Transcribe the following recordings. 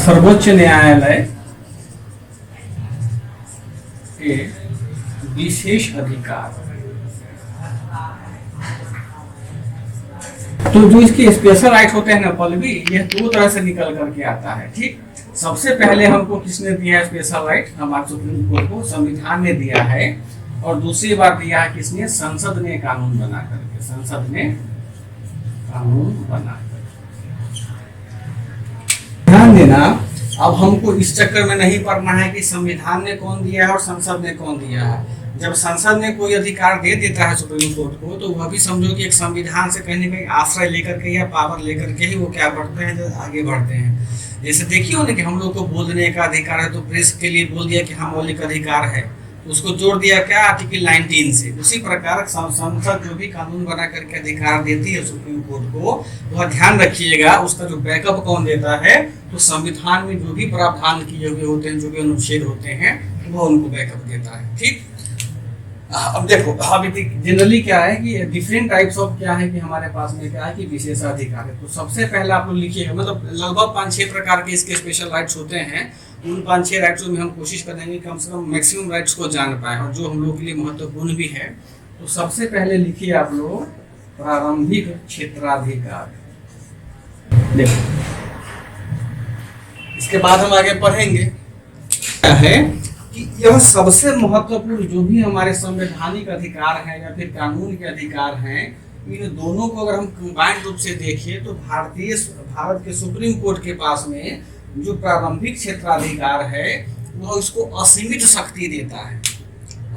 सर्वोच्च न्यायालय के विशेष अधिकार। तो जो इसके स्पेशल राइट होते हैं ना पल्लवी, यह दो तरह से निकल करके आता है। ठीक, सबसे पहले हमको किसने दिया है स्पेशल राइट? हमारे सुप्रीम कोर्ट को संविधान ने दिया है, और दूसरी बार दिया है किसने? संसद ने कानून बना करके। संसद ने कानून बना करके। ध्यान देना, अब हमको इस चक्कर में नहीं पड़ना है कि संविधान ने कौन दिया है और संसद ने कौन दिया है। जब संसद ने कोई अधिकार दे देता है सुप्रीम कोर्ट को, तो वह भी समझो कि एक संविधान से कहीं ना कहीं आश्रय लेकर के या पावर लेकर के ही वो क्या बढ़ते हैं, जो आगे बढ़ते हैं। जैसे देखिए ना कि हम लोग को बोलने का अधिकार है, तो प्रेस के लिए बोल दिया कि हाँ मौलिक अधिकार है, उसको जोड़ दिया क्या? आर्टिकल 19 से। उसी प्रकार संसद जो भी कानून बना करके अधिकार देती है सुप्रीम कोर्ट को, वह ध्यान रखिएगा उसका जो बैकअप कौन देता है? तो संविधान में जो भी प्रावधान किए हुए होते हैं, जो भी अनुच्छेद होते हैं, वह उनको बैकअप देता है। ठीक, अब देखो, अभी जनरली क्या है कि डिफरेंट टाइप्स ऑफ क्या है कि हमारे पास में क्या है कि विशेषाधिकार है। तो सबसे पहले आप लोग लिखिएगा, मतलब लगभग 5-6 प्रकार के इसके स्पेशल राइट्स होते हैं। उन 5-6 राइट्स में हम कोशिश करेंगे कम से कम मैक्सिमम राइट्स को जान पाए, और जो हम लोग के लिए महत्वपूर्ण भी है। तो सबसे पहले लिखिए आप लोग प्रारंभिक क्षेत्राधिकार। देखो, इसके बाद हम आगे पढ़ेंगे क्या है कि यह सबसे महत्वपूर्ण जो भी हमारे संवैधानिक अधिकार हैं या फिर कानून के अधिकार हैं, इन दोनों को अगर हम कंबाइंड रूप से देखें तो भारत के सुप्रीम कोर्ट के पास में जो प्रारंभिक क्षेत्राधिकार है, वह इसको असीमित शक्ति देता है।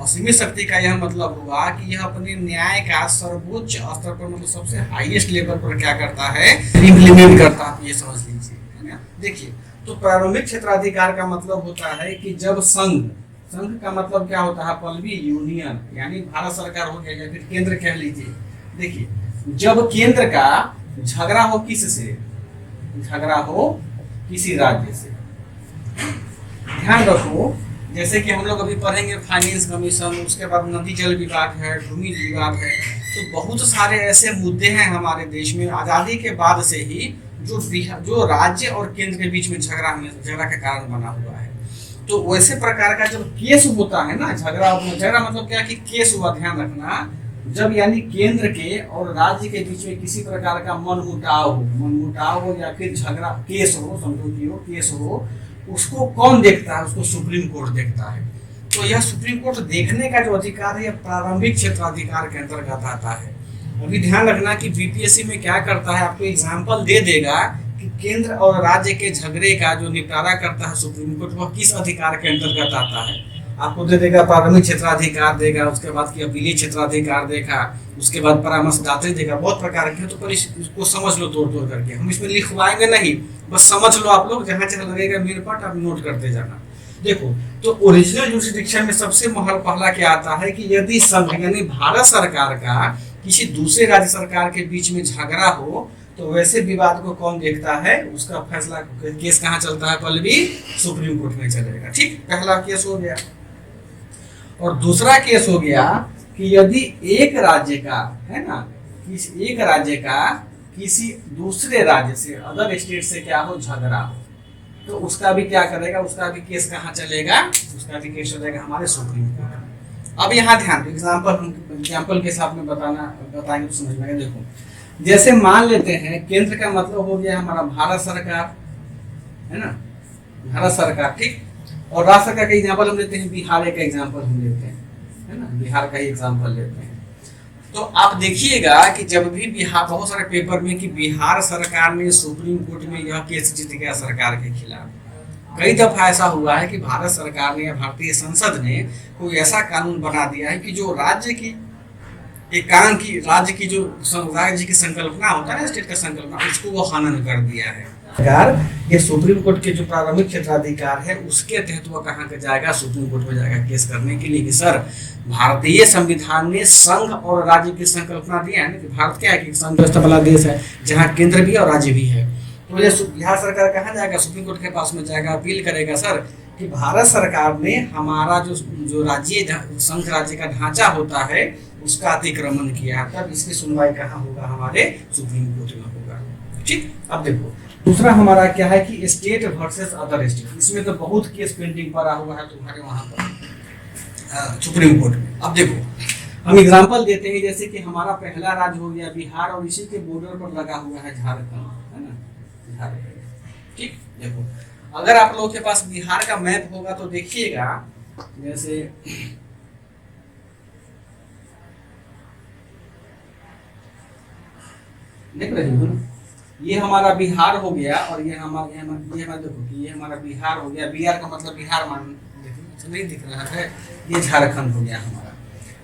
असीमित शक्ति का यह मतलब हुआ कि यह अपने न्याय का सर्वोच्च स्तर पर, मतलब सबसे हाईएस्ट लेवल पर क्या करता है? इम्प्लीमेंट करता है। ये समझ लीजिए, है ना। देखिए, तो प्रारंभिक क्षेत्राधिकार का मतलब होता है कि जब संघ का मतलब क्या होता है पल्लवी? यूनियन, यानी भारत सरकार हो गया या फिर केंद्र कह लीजिए। देखिए, जब केंद्र का झगड़ा हो किससे? झगड़ा हो किसी राज्य से। ध्यान रखो, जैसे कि हम लोग अभी पढ़ेंगे फाइनेंस कमीशन, उसके बाद नदी जल विभाग है, भूमि विभाग है। तो बहुत सारे ऐसे मुद्दे हैं हमारे देश में आजादी के बाद से ही जो राज्य और केंद्र के बीच में झगड़ा का कारण बना हुआ है। तो वैसे प्रकार का जब केस होता है ना, झगड़ा मतलब क्या कि केस हुआ, ध्यान रखना, जब यानी केंद्र के और राज्य के बीच में किसी प्रकार का मनमुटाव हो या फिर झगड़ा केस हो, समझौती हो, केस हो, उसको कौन देखता है? उसको सुप्रीम कोर्ट देखता है। तो यह सुप्रीम कोर्ट देखने का जो अधिकार है, यह प्रारंभिक क्षेत्राधिकार के अंतर्गत आता है। अभी ध्यान रखना कि बीपीएससी में क्या करता है, आपको एग्जाम्पल दे देगा कि केंद्र और राज्य के झगड़े का जो निपटारा करता है सुप्रीम कोर्ट, वह किस अधिकार के अंतर्गत आता है। आपको दे देगा प्रारंभिक क्षेत्राधिकार देगा, उसके बाद की अपीलीय क्षेत्राधिकार देगा, उसके बाद परामर्शदाता देगा, बहुत प्रकार के। तो पर इसको समझ लो तोड़ करके, हम इसमें लिखवाएंगे नहीं, बस समझ लो आप लोग, जहाँ जहाँ लगेगा मेन पार्ट आप नोट करते जाना। देखो, तो ओरिजिनल जुरिसडिक्शन में सबसे पहला क्या आता है कि यदि संघ यानी भारत सरकार का किसी दूसरे राज्य सरकार के बीच में झगड़ा हो, तो वैसे विवाद को कौन देखता है? उसका फैसला, केस कहाँ चलता है पल्लवी? सुप्रीम कोर्ट में चलेगा। ठीक, पहला केस हो गया। और दूसरा केस हो गया कि यदि एक राज्य का, है ना, एक राज्य का किसी दूसरे राज्य से, अदर स्टेट से क्या हो, झगड़ा हो, तो उसका भी क्या करेगा? उसका भी केस कहाँ चलेगा? उसका भी केस चलेगा हमारे सुप्रीम कोर्ट में। अब यहाँ ध्यान, एग्जाम्पल के साथ में बताएंगे तो समझ में। देखो, जैसे मान लेते हैं केंद्र का मतलब हो गया हमारा भारत सरकार, है ना, भारत सरकार। ठीक, और राज्य सरकार का एग्जाम्पल हम लेते हैं, बिहार का एग्जाम्पल हम लेते हैं, है ना, बिहार का ही एग्जाम्पल लेते हैं। तो आप देखिएगा कि जब भी बिहार, बहुत सारे पेपर में कि बिहार सरकार ने सुप्रीम कोर्ट में यह केस जीत गया सरकार के खिलाफ। कई दफा ऐसा हुआ है कि भारत सरकार ने या भारतीय संसद ने कोई ऐसा कानून बना दिया है कि जो राज्य की राज्य की जो राज्य की संकल्पना होता है ना, स्टेट का संकल्पना, उसको वो हनन कर दिया है। ये सुप्रीम कोर्ट के जो प्रारंभिक क्षेत्राधिकार है, उसके तहत वो कहाँ का जाएगा? सुप्रीम कोर्ट में जाएगा केस करने के लिए कि सर, भारतीय संविधान ने संघ और राज्य की संकल्पना दिया है ना, कि भारत क्या है कि संघ व्यवस्था वाला देश है, जहाँ केंद्र भी और राज्य भी है। तो ये बिहार सरकार कहाँ जाएगा? सुप्रीम कोर्ट के पास में जाएगा, अपील करेगा सर कि भारत सरकार ने हमारा जो राज्य संघ राज्य का ढांचा होता है उसका अतिक्रमण किया है। तब इसकी सुनवाई कहाँ होगा? हमारे सुप्रीम कोर्ट में होगा। ठीक, अब देखो दूसरा हमारा क्या है कि स्टेट वर्सेस अदर स्टेट, इसमें तो बहुत केस पेंडिंग पड़ा हुआ है तुम्हारे वहां पर सुप्रीम कोर्ट में। अब देखो हम एग्जांपल देते हैं, जैसे कि हमारा पहला राज्य हो गया बिहार और इसी के बॉर्डर पर लगा हुआ है झारखंड, है ना, झारखंड। ठीक, देखो अगर आप लोगों के पास बिहार का मैप होगा तो देखिएगा, जैसे देख रहे हो ना, ये हमारा बिहार हो गया और ये हमारा देखो कि ये हमारा बिहार हो गया, बिहार का मतलब बिहार मान, देखो नहीं दिख रहा है, ये झारखंड हो गया हमारा।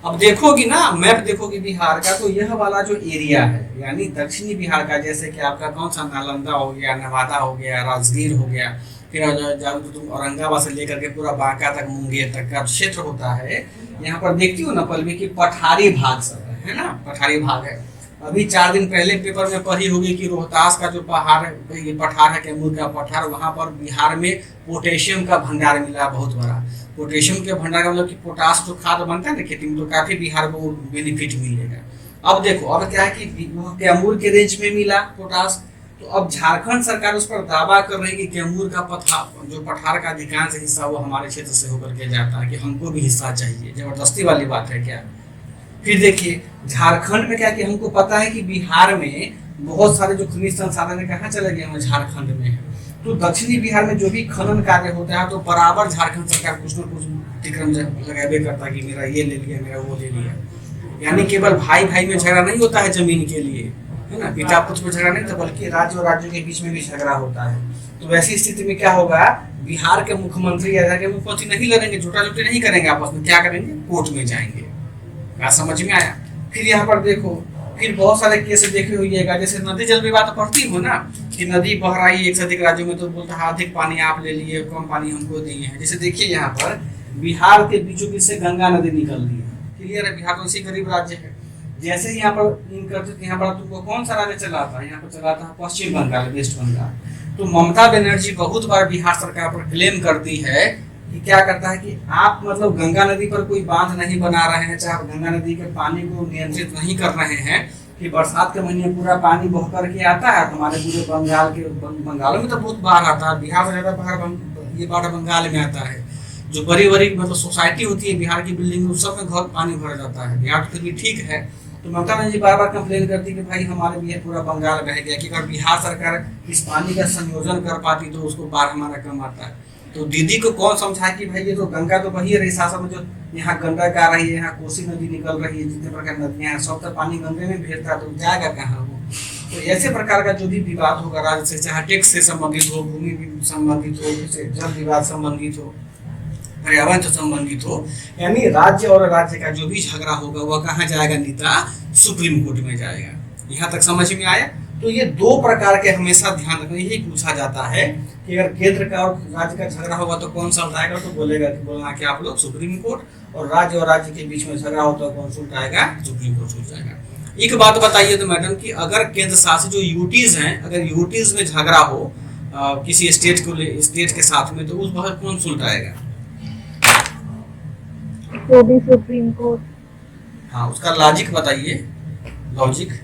अब देखोगी ना मैप, देखोगी बिहार का, तो यह वाला जो एरिया है यानी दक्षिणी बिहार का, जैसे कि आपका कौन सा नालंदा हो गया, नवादा हो गया, राजगीर हो गया, फिर जब तुम औरंगाबाद से लेकर के पूरा बांका तक, मुंगेर तक का क्षेत्र होता है, यहाँ पर देखती हो ना पल्लवी की पठारी भाग सब है ना, पठारी भाग है। अभी 4 दिन पहले पेपर में पढ़ी होगी कि रोहतास का जो पहाड़ है, ये पठार है, कैमूर का पठार, वहां पर बिहार में पोटेशियम का भंडार मिला बहुत बड़ा। पोटेशियम के भंडार का मतलब कि पोटास जो खाद बनता है ना खेती में, तो काफी बिहार को बेनिफिट मिलेगा। अब देखो अब क्या है कि कैमूर के रेंज में मिला पोटास, तो अब झारखंड सरकार उस पर दावा कर रही है कि कैमूर का पठार, जो पठार का अधिकांश हिस्सा वो हमारे क्षेत्र से होकर के जाता है, कि हमको भी हिस्सा चाहिए। जबरदस्ती वाली बात है क्या। फिर देखिए झारखंड में क्या कि हमको पता है कि बिहार में बहुत सारे जो खनिज संसाधन है कहाँ चले गए हैं, झारखंड में है। तो दक्षिणी बिहार में जो भी खनन कार्य होता है तो बराबर झारखंड सरकार कुछ न कुछ विक्रम लगाबे करता कि मेरा ये ले लिया, मेरा वो ले लिया। यानी केवल भाई भाई में झगड़ा नहीं होता है जमीन के लिए, है ना, पिता पुत्र में झगड़ा नहीं था, बल्कि राज्य और राज्यों के बीच में भी झगड़ा होता है। तो वैसी स्थिति में क्या होगा, बिहार के मुख्यमंत्री या के मुख्यमंत्री नहीं लड़ेंगे, झूठा झूठी नहीं करेंगे आपस में, क्या करेंगे, कोर्ट में जाएंगे। क्या समझ में आया। फिर यहाँ पर देखो, फिर बहुत सारे केस देखे होइएगा, जैसे नदी जल विवाद पढ़ती हो ना, कि नदी बह रही है एक से अधिक राज्यों में, तो बोलता है अधिक पानी आप ले लिए, कम पानी हमको दिए हैं। जैसे देखिए यहाँ पर बिहार के बीचों बीच से गंगा नदी निकल रही है, क्लियर है, बिहार तो इसी गरीब राज्य है। जैसे ही यहाँ पर इन करते, यहाँ पर तुमको कौन सा राज्य चलाता है, यहाँ पर चलाता है पश्चिम बंगाल, वेस्ट बंगाल। तो ममता बनर्जी बहुत बार बिहार सरकार पर क्लेम करती है कि क्या करता है कि आप मतलब गंगा नदी पर कोई बांध नहीं बना रहे हैं, चाहे गंगा नदी के पानी को नियंत्रित नहीं कर रहे हैं, कि बरसात के महीने पूरा पानी बह करके आता है हमारे पूरे बंगाल में तो बहुत बाढ़ आता है, बिहार में ज्यादा बाढ़, ये बाढ़ बंगाल में आता है। जो बड़ी बड़ी मतलब सोसाइटी होती है बिहार की बिल्डिंग, उस सब में घर पानी भर जाता है। बिहार तो फिर भी ठीक है। तो ममता बनर्जी बार बार कंप्लेन करती है कि भाई हमारे भी पूरा बंगाल बह गया, कि अगर बिहार सरकार इस पानी का संयोजन कर पाती तो उसको बाढ़ हमारा कम आता है। तो दीदी को कौन समझाए कि भाई ये तो गंगा तो वही रही, शासन में जो यहाँ गंडक आ रही है, यहाँ कोसी नदी निकल रही है, जितने प्रकार नदियाँ हैं सब तो पानी गंगे में भेजता है, तो जाएगा कहाँ वो। तो ऐसे प्रकार का जो भी विवाद होगा राज्य से, चाहे टैक्स से संबंधित हो, भूमि संबंधित हो, जल विवाद संबंधित हो, पर्यावरण से संबंधित हो, यानी राज्य और राज्य का जो भी झगड़ा होगा वह कहाँ जाएगा, नेता सुप्रीम कोर्ट में जाएगा। यहाँ तक समझ में आया। तो ये 2 प्रकार के हमेशा ध्यान रखना, यही पूछा जाता है कि अगर केंद्र का और राज्य का झगड़ा होगा तो कौन सा आएगा, तो बोलना कि आप लोग सुप्रीम कोर्ट, और राज्य और राज्य के बीच में झगड़ा होता है कौन सा आएगा, सुप्रीम कोर्ट हो जाएगा। एक बात बताइए तो मैडम कि अगर केंद्र शासित जो यूटीज हैं, अगर यूटीज में झगड़ा हो किसी स्टेट के साथ में, तो उस वक्त कौन सुलटाएगा, तो भी सुप्रीम कोर्ट। हाँ, उसका लॉजिक बताइए, लॉजिक।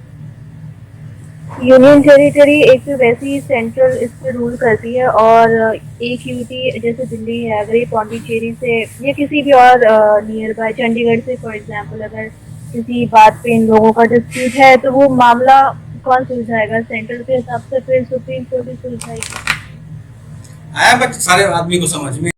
यूनियन टेरिटरी एक तो वैसे ही सेंट्रल इस पे रूल करती है, और एक यूटी जैसे दिल्ली है, अगर ये पौंडीचेरी से या किसी भी और नियर बाय चंडीगढ़ से फॉर एग्जांपल अगर किसी बात पे इन लोगों का डिस्प्यूट है, तो वो मामला कौन सुलझाएगा, सेंट्रल के हिसाब से फिर सुप्रीम कोर्ट ही सुलझाएगी। आया बट सारे आदमी को समझ में